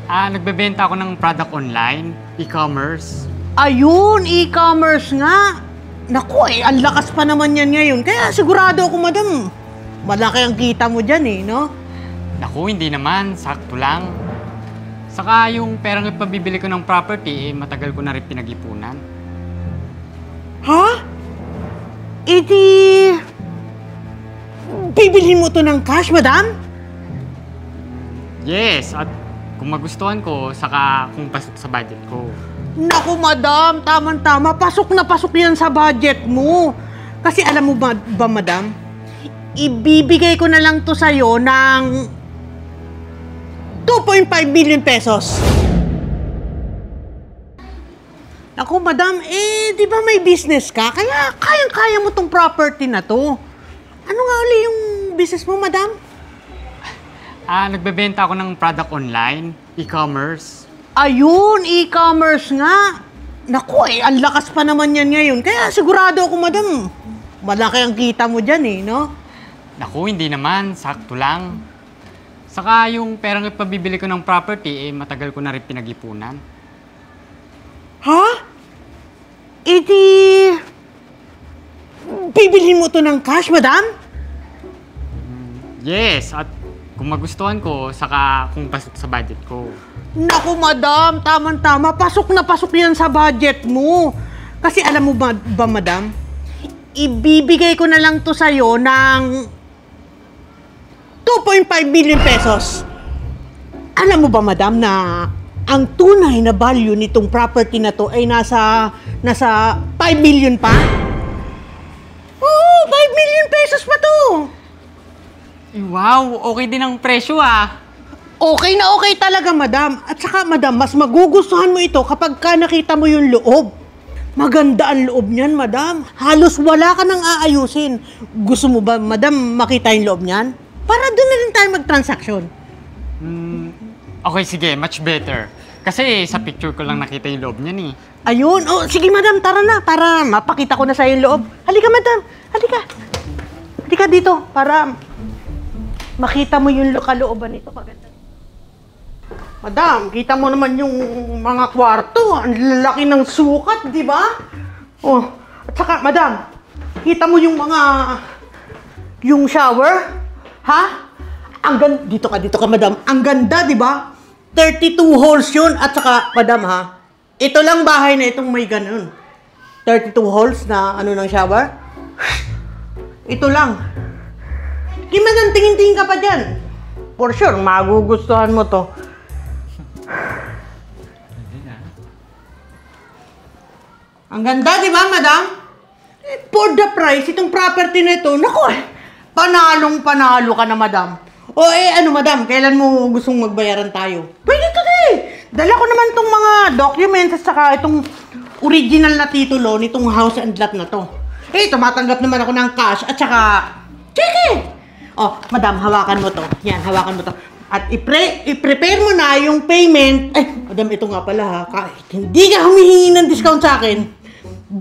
Nagbebenta ako ng product online, e-commerce. Ayun, e-commerce nga. Naku, ang lakas pa naman yan ngayon. Kaya sigurado ako, madam, malaki ang kita mo dyan no? Naku, hindi naman. Sakto lang. Saka yung perang ipabibili ko ng property, matagal ko na rin pinag-ipunan. Ha? Bibilhin mo to ng cash, madam? Yes, at kung magustuhan ko, saka kung pasok sa budget ko. Naku, madam, tama-tama. Pasok na pasok yan sa budget mo. Kasi alam mo ba, madam, ibibigay ko na lang to sa'yo ng 2.5 billion pesos. Naku, madam, di ba may business ka? Kaya kayang-kaya mo tong property na to. Ano nga uli yung business mo, madam? Nagbebenta ako ng product online, e-commerce. Ayun, e-commerce nga. Naku, ang lakas pa naman yan ngayon. Kaya sigurado ako, madam, malaki ang kita mo dyan no? Naku, hindi naman. Sakto lang. Saka yung perang ipabibili ko ng property, matagal ko na rin pinag-ipunan. Ha? Bibilhin mo to ng cash, madam? Yes, at kung magustuhan ko, saka kung pasok sa budget ko. Naku, madam, tama-tama. Pasok na pasok yan sa budget mo. Kasi alam mo ba, madam, ibibigay ko na lang to sa'yo ng 2.5 billion pesos. Alam mo ba, madam, na ang tunay na value nitong property na to ay nasa 5 million pa? Oo, 5 million pesos pa to. Wow, okay din ang presyo Okay na okay talaga, madam. At saka, madam, mas magugustuhan mo ito kapag ka nakita mo yung loob. Maganda ang loob niyan, madam. Halos wala ka nang aayusin. Gusto mo ba, madam, makita yung loob niyan? Para doon na rin tayo mag-transaction. Okay, sige, much better. Kasi sa picture ko lang nakita yung loob niyan Ayun. Oh, sige, madam, tara na. Para mapakita ko na sa'yo yung loob. Halika, madam. Halika. Halika dito para makita mo yung kalooban nito. Maganda. Madam, kita mo naman yung mga kwarto. Ang lalaki ng sukat, di ba? Oh, at saka, madam, kita mo yung yung shower? Ha? Dito ka, madam. Ang ganda, di ba? 32 holes yun. At saka, madam, ha? Ito lang bahay na itong may ganun. 32 holes na ng shower. Ito lang. Di madam, tingin-tingin ka pa dyan. For sure, magugustuhan mo to. Ang ganda, di ba, madam? For the price, itong property na ito, naku, panalong-panalo ka na, madam. O madam, kailan mo gustong magbayaran tayo? Pwede to Dala ko naman itong mga documents at saka itong original na titulo nitong house and lot na to. Tumatanggap naman ako ng cash at saka cheque. Oh, madam, hawakan mo to. Yan, hawakan mo to. At i-prepare mo na yung payment. Madam, ito nga pala ha. Kahit hindi ka humihingi ng discount sa akin,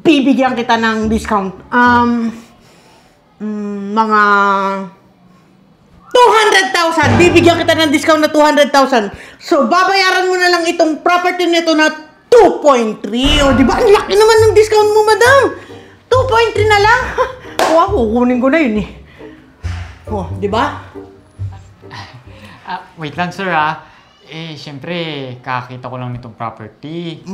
bibigyan kita ng discount. Mga 200,000. Bibigyan kita ng discount na 200,000. So, babayaran mo na lang itong property nito na 2.3. O, di ba? Ang laki naman ng discount mo, madam. 2.3 na lang. Wow, kukunin ko na yun Oh, di ba? Wait lang, sir, syempre, kakita ko lang nitong property.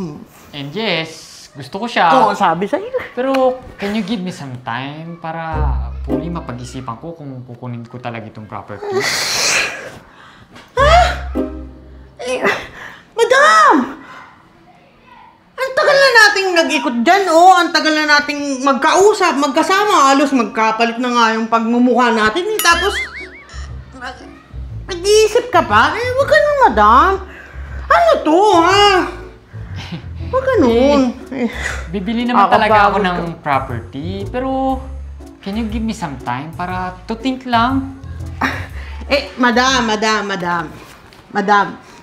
And yes, gusto ko siya. Oo, sabi sa'yo. Pero, can you give me some time para fully mapag-isipan ko kung kukunin ko talaga itong property? Madam! Ang tagal na nating nag-ikot dyan, Ang tagal na nating magkausap, magkasama. Halos magkapalit na nga yung pagmumukha natin, Tapos, mag-iisip ka pa? Wag ganun, madam. Ano to, ha? Wag ganun. Bibili naman talaga ako ng property, pero can you give me some time para to think lang? Madam.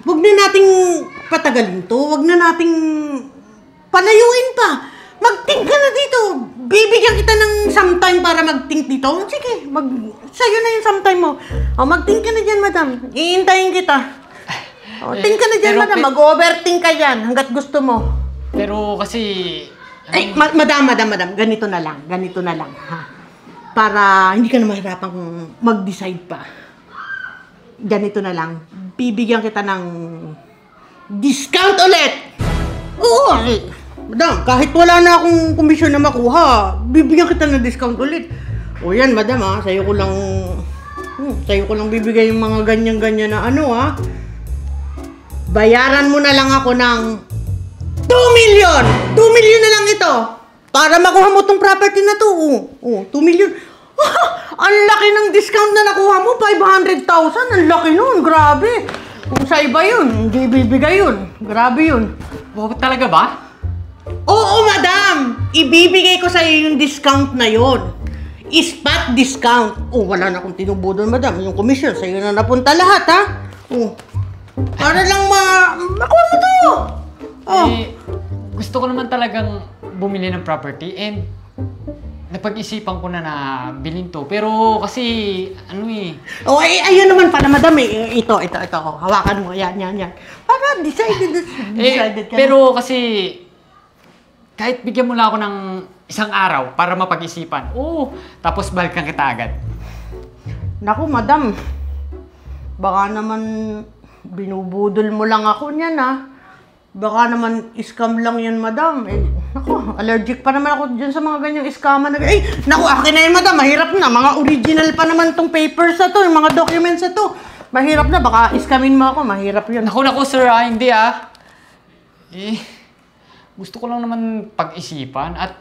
Wag na nating patagalin to. Wag na nating palayuin pa. Mag-think ka na dito. Bibigyan kita ng sometime para mag-think dito. Sige, sa'yo na yung sometime mo. Mag-think ka na dyan, madam. Iintayin kita. O, think ka na dyan, madam. Mag-overthink ka dyan hanggat gusto mo. Pero kasi... Ay, madam. Ganito na lang, ha? Para hindi ka na mahirapang mag-decide pa. Ganito na lang. Bibigyan kita ng discount ulit! Oo, madam, kahit wala na akong komisyon na makuha, bibigyan kita ng discount ulit. O yan, madam, ha? Sa'yo ko lang bibigay yung mga ganyan-ganyan na ano, ha? Bayaran mo na lang ako ng 2 million! 2 million na lang ito! Para makuha mo tong property na to. 2 million. Ang laki ng discount na nakuha mo, 500,000. Ang laki nun, grabe. Kung sa iba yun, hindi ibibigay yun. Grabe yun. Oh, talaga ba? Oo, madam! Ibibigay ko sa'yo yung discount na yun. Spot discount. Wala na akong tinubo doon, madam. Yung commission, sa'yo na napunta lahat, ha? Para lang makuha mo to. Gusto ko naman talagang bumili ng property and napag-isipan ko na bilhin to. Pero kasi, ayun naman pala, madam. Ito. Hawakan mo. Yan. Para decided ka na. Pero kasi, kahit bigyan mo lang ako ng isang araw para mapag-isipan. Tapos balikan kita agad. Naku, madam. Baka naman binubudol mo lang ako niyan, ha? Baka naman scam lang yan, madam. Naku, allergic pa naman ako dyan sa mga ganyang scam na. Naku, akin na yun, madam. Mahirap na. Mga original pa naman tong papers na to, yung mga documents na to. Mahirap na. Baka scamin mo ako. Mahirap yun. Naku, sir, hindi, gusto ko lang naman pag-isipan at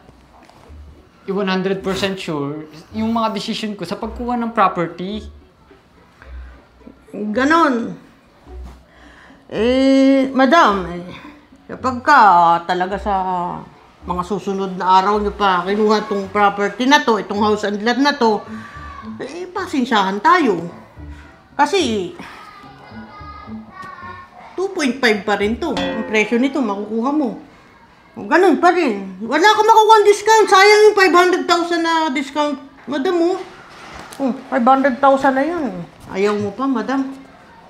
100% sure yung mga decision ko sa pagkuha ng property. Ganon. Madam, kapag ka talaga sa mga susunod na araw nyo pa kinuha itong property na to, itong house and lot na to, pasensyahan tayo. Kasi 2.5 pa rin to. Ang presyo nito, makukuha mo. Ganun pa rin. Wala akong makukuha ang discount. Sayang yung 500,000 na discount. Madam, 500,000 na yun. Ayaw mo pa, madam.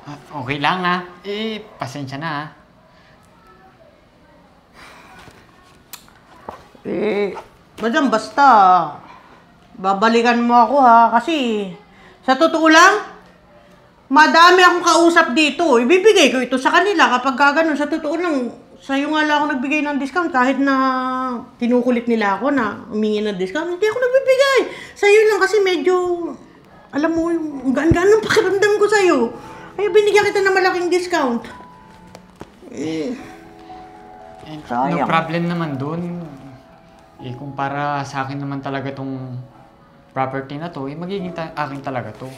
Okay lang, pasensya na, Madam, basta babalikan mo ako, ha? Kasi sa totoo lang, madami akong kausap dito. Ibibigay ko ito sa kanila kapag gano'n. Sa totoo lang, sa'yo nga lang ako nagbigay ng discount kahit na kinukulit nila ako na humingi ng discount. Hindi ako nagbibigay. Sa'yo lang kasi medyo, alam mo, yung gaan-gaan ng pakiramdam ko sa'yo. Ay, binigyan kita ng malaking discount. No problem naman dun. Kung para sa akin naman talaga tong property na to, magiging akin talaga to.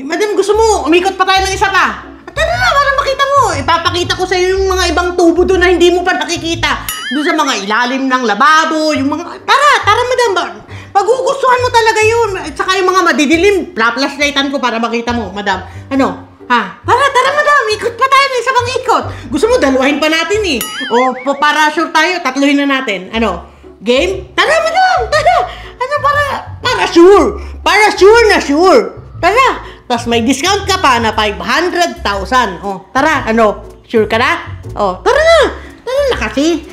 Madam, gusto mo, umikot pa tayo ng isa pa? Tara na, para makita mo. Ipapakita ko sa'yo yung mga ibang tubo doon na hindi mo pa nakikita. Doon sa mga ilalim ng lababo, yung mga... Tara, madam. Magugustuhan mo talaga yun. At saka yung mga madidilim, flashlightan ko para makita mo, madam. Tara, madam. Ikot pa tayo ng isa pang ikot. Gusto mo, daluhin pa natin eh. Para sure tayo, tatluhin na natin. Game? Tara, madam. Tara. Para sure. Para sure na sure. Tara. Tapos may discount ka pa na 500,000. Tara. Sure ka na? Tara na. Tara na kasi.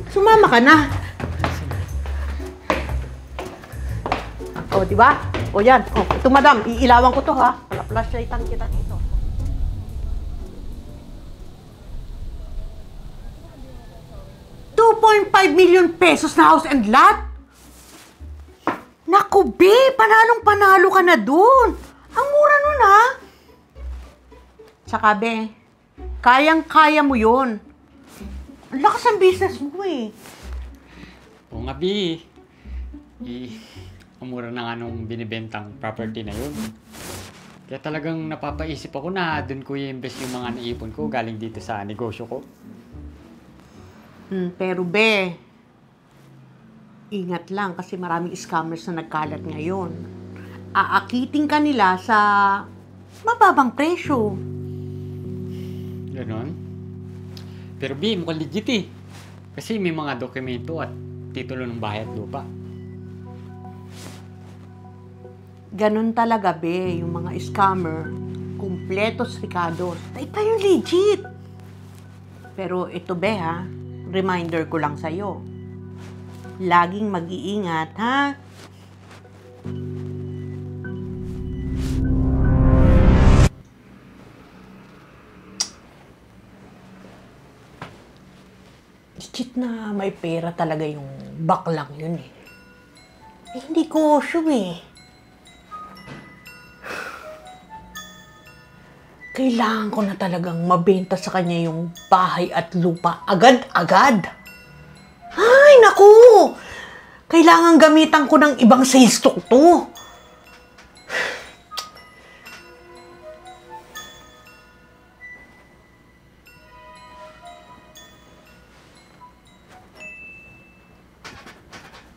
Sumama ka na. Diba? Yan. Ito, madam. Iilawan ko to, ha? Flashlightan kita dito. $2.5 million na house and lot? Naku, be! Panalong-panalo ka na dun. Ang mura nun, ha? Tsaka, be, kayang-kaya mo yun. Ang lakas ang business mo, eh. Oo nga, Bi. Ang mura na nga nung binibentang property na yun. Kaya talagang napapaisip ako na doon ko i-invest yung mga naipon ko galing dito sa negosyo ko. Pero, be, ingat lang kasi maraming scammers na nagkalat ngayon. Aakiting ka nila sa mababang presyo. Ganon? Pero B, mukhang legit eh. Kasi may mga dokumento at titulo ng bahay at lupa. Ganun talaga, be, yung mga scammer, kumpletos ricados. Ito yung legit. Pero ito, be, ha, reminder ko lang sa'yo. Laging mag-iingat, ha? Legit na may pera talaga yung baklang yun, eh. Hindi ko sure, eh. Kailangan ko na talagang mabenta sa kanya yung bahay at lupa agad-agad. Ay, naku! Kailangan gamitan ko ng ibang sales talk to.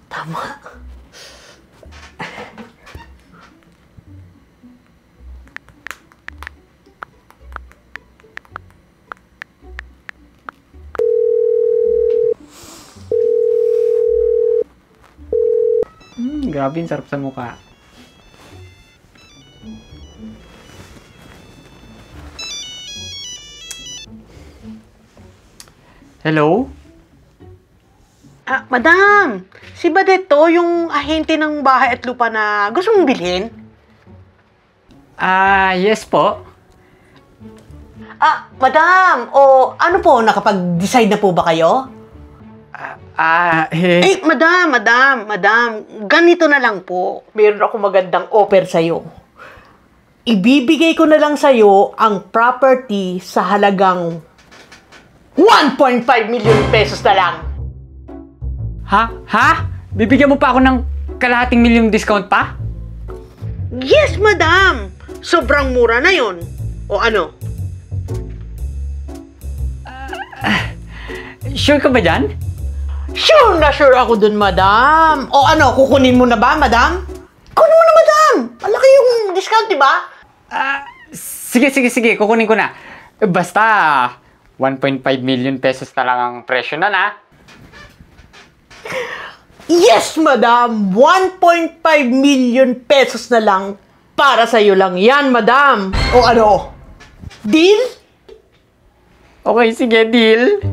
Tama. Grabe, sarap sa mukha. Hello? Madam, si Badeto, yung ahente ng bahay at lupa na gusto mong bilhin? Yes po. Madam, ano po, nakapag-decide na po ba kayo? Madam, ganito na lang po. Meron ako magandang offer sa'yo. Ibibigay ko na lang sa'yo ang property sa halagang 1.5 million pesos na lang. Ha? Bibigyan mo pa ako ng kalahating milyong discount pa? Yes, madam! Sobrang mura na yon. O ano? Sure ka ba dyan? Sure na sure ako dun, madam. O ano, kukunin mo na ba, madam? Kunin mo na, madam! Malaki yung discount, di ba? Sige, kukunin ko na. Basta, 1.5 million pesos na lang ang presyo na. Yes, madam! 1.5 million pesos na lang para sa'yo lang yan, madam. O ano? Deal? Okay, sige, deal.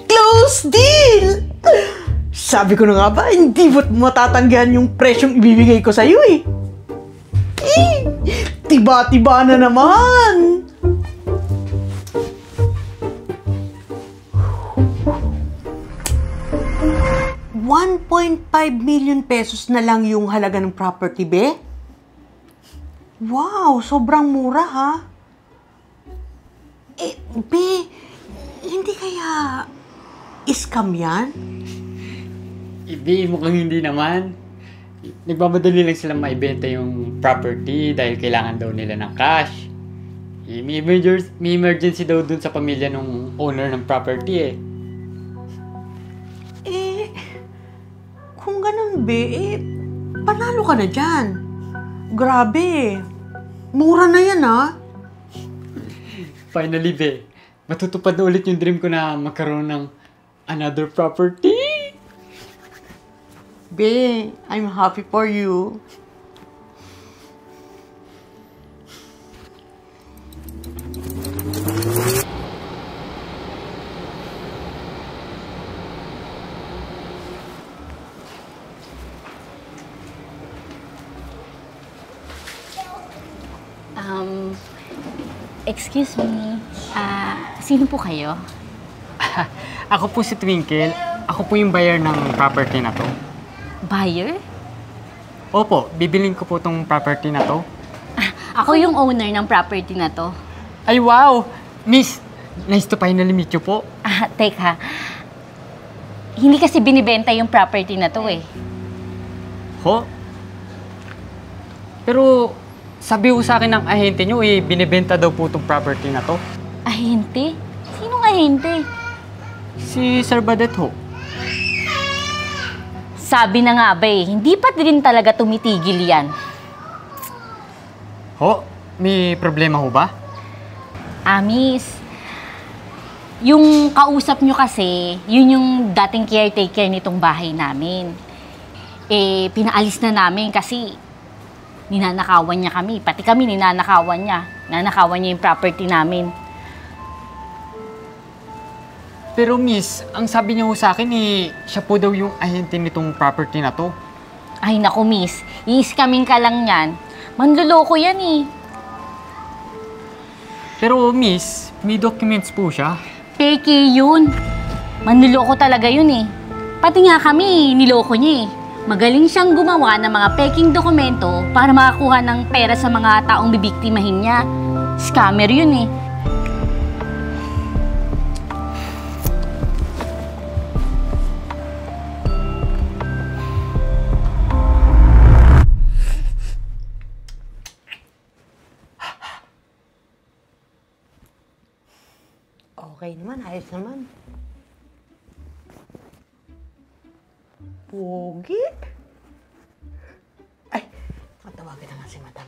Close deal! Sabi ko na nga ba, hindi mo't matatanggihan yung presyong ibibigay ko sa'yo eh. Tiba-tiba na naman! $1.5 million pesos na lang yung halaga ng property, be? Wow, sobrang mura, ha? Be, hindi kaya scam yan? Hindi, mukhang hindi naman. Nagmamadali lang silang maibenta yung property dahil kailangan daw nila ng cash. May emergency daw dun sa pamilya ng owner ng property Kung ganun, be, panalo ka na dyan. Grabe. Mura na yan, ha? Finally, be, matutupad na ulit yung dream ko na magkaroon ng another property. Be, I'm happy for you. Excuse me, sino po kayo? Ako po si Twinkle. Ako po yung buyer ng property na to. Buyer? Opo, bibiling ko po tong property na to. Ako yung owner ng property na to. Ay, wow! Miss, nice to finally meet you po. Teka. Hindi kasi binibenta yung property na to eh. Ho? Pero, sabi ko sa akin ng ahente nyo, binibenta daw po tong property na to. Ahente? Sinong ahente? Si Sir Badet ho. Sabi na nga ba hindi pa din talaga tumitigil yan. Ho? May problema ho ba? Miss, Yung kausap nyo kasi, yun yung dating caretaker nitong bahay namin. Eh, pinaalis na namin kasi ninanakawan niya kami. Pati kami ninanakawan niya. Nanakawan niya yung property namin. Pero miss, ang sabi niya ho sa akin siya po daw yung ahente nitong property na to. Ay naku miss, i-scamming ka lang yan. Manluloko yan eh. Pero miss, may documents po siya. Peke yun. Manluloko talaga yun eh. Pati nga kami, niloko niya eh. Magaling siyang gumawa ng mga peking dokumento para makakuha ng pera sa mga taong bibiktimahin niya. Scammer yun eh. Okay naman, ayos naman. Pogi? Ay, matawagan naman si madam.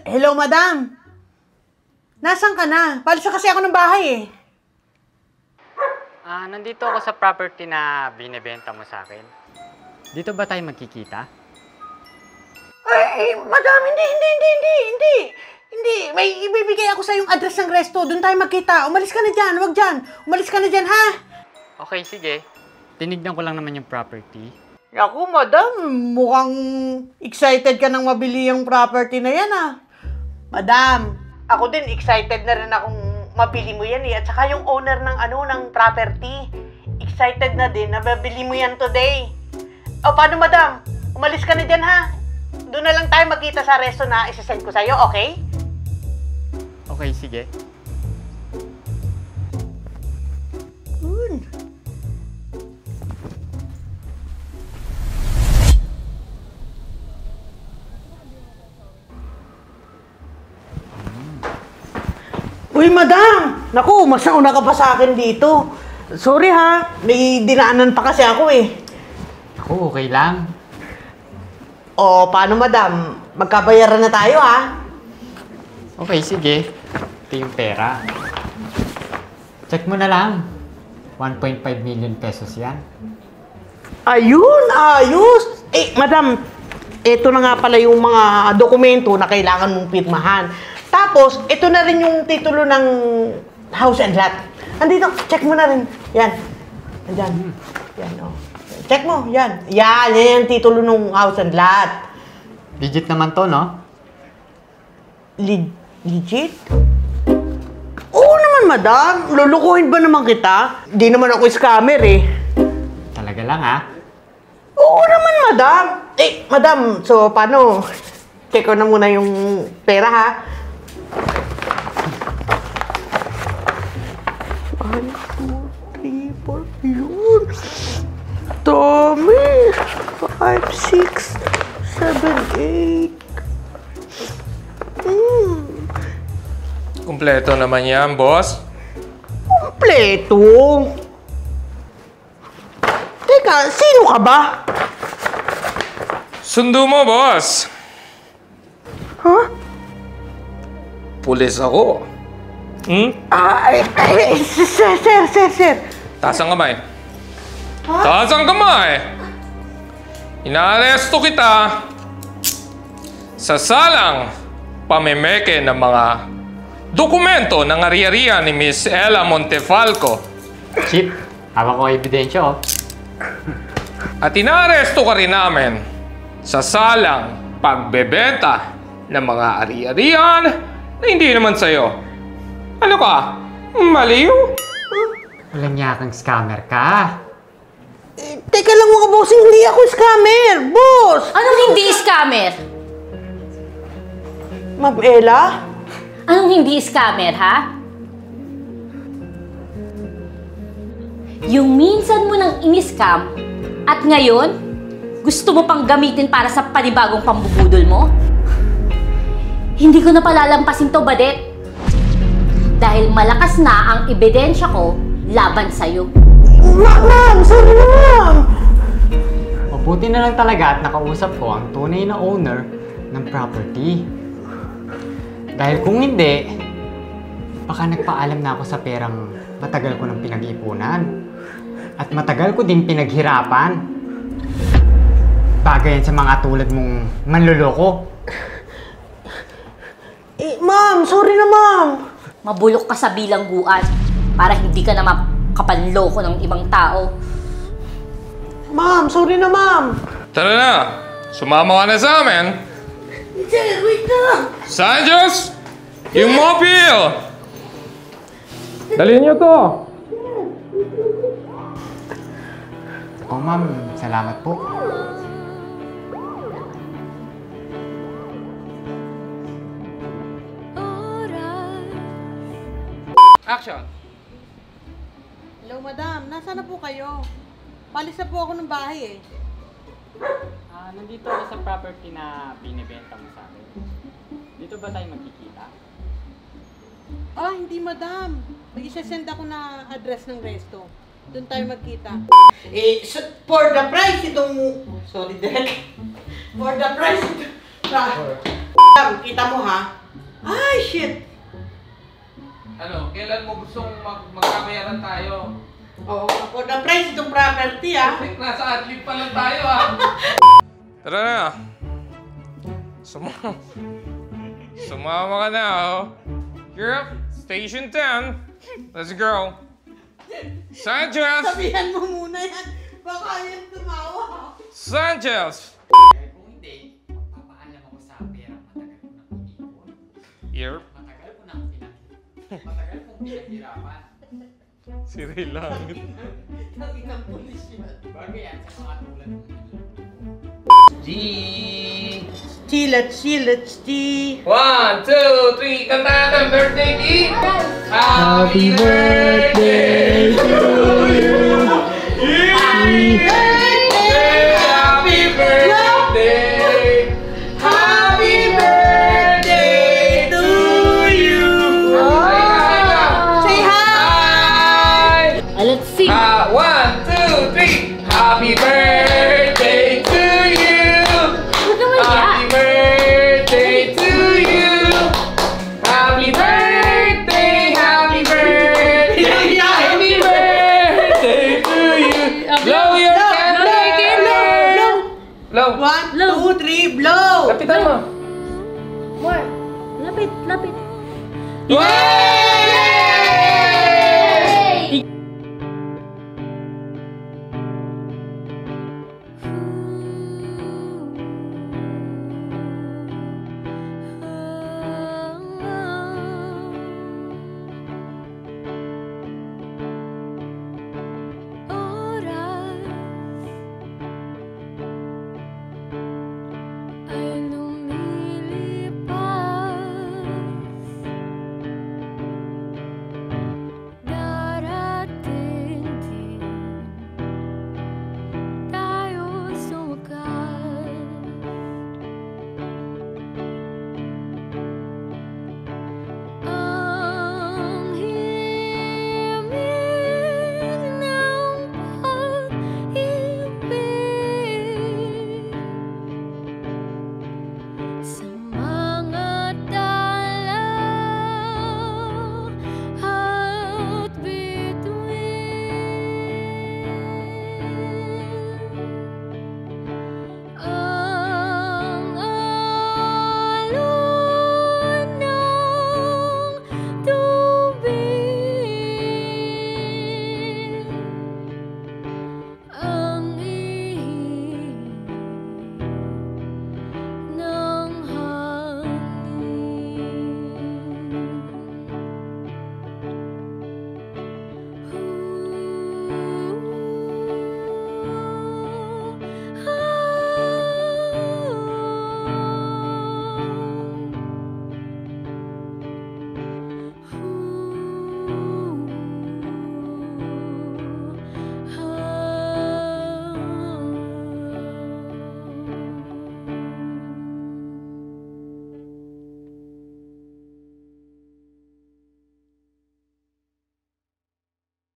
Hello, madam. Nasaan ka na? Palis na kasi ako ng bahay eh. Nandito ako sa property na binibenta mo sa akin. Dito ba tayo magkikita? Ay, madam, hindi. May ibibigay ako sa yung address ng resto. Doon tayo magkita. Umalis ka na dyan, wag dyan. Umalis ka na dyan, ha? Okay, sige. Tinignan ko lang naman yung property. Naku, madam, mukhang excited ka nang mabili yung property na yan, ah. Madam, ako din excited na rin akong mabili mo yan, eh. At saka yung owner ng property, excited na din na mabili mo yan today. O, paano, madam? Umalis ka na dyan, ha? Doon na lang tayo magkita sa resto na isasend ko sa'yo, okay? Okay, sige. Good. Uy, madam! Naku, mas nauna ka pa sa akin dito. Sorry ha, may dinaanan pa kasi ako eh. Ako, okay lang. O, paano madam? Magkabayaran na tayo ha? Okay, sige. Ito yung pera. Check mo na lang. 1.5 million pesos yan. Ayun, ayos! Eh, madam, eto na nga pala yung mga dokumento na kailangan mong pirmahan. Tapos, ito na rin yung titulo ng house and lot. Andito, check mo na rin. Yan. Andyan. Yan, oh. Check mo, yan. Yan yung titulo ng house and lot. Legit naman to, no? Legit? Oo naman, madam. Lulukuhin ba naman kita? Di naman ako scammer, eh. Talaga lang, ha? Oo naman, madam. Eh, madam, so paano? Check ko na muna yung pera, ha? 1, 2, 3, 4, yun. Dami. 5, 6, 7, 8. Kumpleto naman yan, boss. Kompleto. Teka, sino ka ba? Sundo mo, boss. Huh? Pulis ako. Sir. Taas ang kamay. Taas ang kamay! Inaaresto kita sa salang pamemeke ng mga dokumento ng ari-arian ni Miss Ella Montefalco. Chip, hawak ko ebidensya, oh. At inaaresto ka rin namin sa salang pagbebenta ng mga ari-arian na hindi naman sa'yo. Ano ka? Maliw? Walang yakang scammer ka. Teka lang mga boss, hindi ako scammer. Boss! Anong hindi scammer? Ma'am Ella? Anong hindi scammer, ha? Yung minsan mo nang in-scam at ngayon, gusto mo pang gamitin para sa panibagong pambubudol mo? Hindi ko na palalampasin to, Badet. Dahil malakas na ang ebidensya ko laban sa'yo. Ma'am! Sorry na, ma'am! Opo, Buti na lang talaga at nakausap ko ang tunay na owner ng property. Dahil kung hindi, baka nagpaalam na ako sa perang matagal ko nang pinag-ipunan. At matagal ko din pinaghirapan. Bagay yan sa mga tulad mong manloloko. Ma'am! Sorry na, ma'am! Mabulok ka sa bilangguan para hindi ka na makapanloko ng ibang tao. Ma'am! Sorry na, ma'am! Tara na! Sumama ka na sa amin! Sir, wait na! Sanchez! Yung mobile! Dalhin niyo to! Oh ma'am, salamat po. Action! Hello, madam. Nasaan na po kayo? Palis na po ako ng bahay eh. Nandito ako sa property na binibenta mo sa akin. Dito ba tayo magkikita? Hindi, madam. Mag-isasend ako na address ng resto. Doon tayo magkita. For the price itong... Sorry, Derek. For the price itong... Kita mo ha? Ay, shit! Ano, kailan mo gustong magkakayaran tayo? Oo, for the price itong property ha? Nasa adlib pa lang tayo ah! Tara na! Sumama ka na oh! Girl, Station 10! Let's go! Sanchez! Sabihan mo muna yan. Baka yan tumawa. Sanchez! Kung hindi, magpapaalam ako sa perang matagal ko nang iniipon. Here. Matagal kong pinaghirapan. Si Ray Langit. Sabi ng pulis yan. Bagay yan sa mga tulad ng Let's see. 1, 2, 3, kantahan ng birthday G! Happy birthday to you! Happy birthday! Happy birthday! Happy birthday to you! Say hi! Let's see. 1, 2, 3! Happy birthday to you! Huwag naman Happy birthday to you! Happy birthday! Happy birthday! Happy birthday to you! Blow your candle! Blow! 1, 2, 3, blow! Lapitan mo! Lapit. Wow!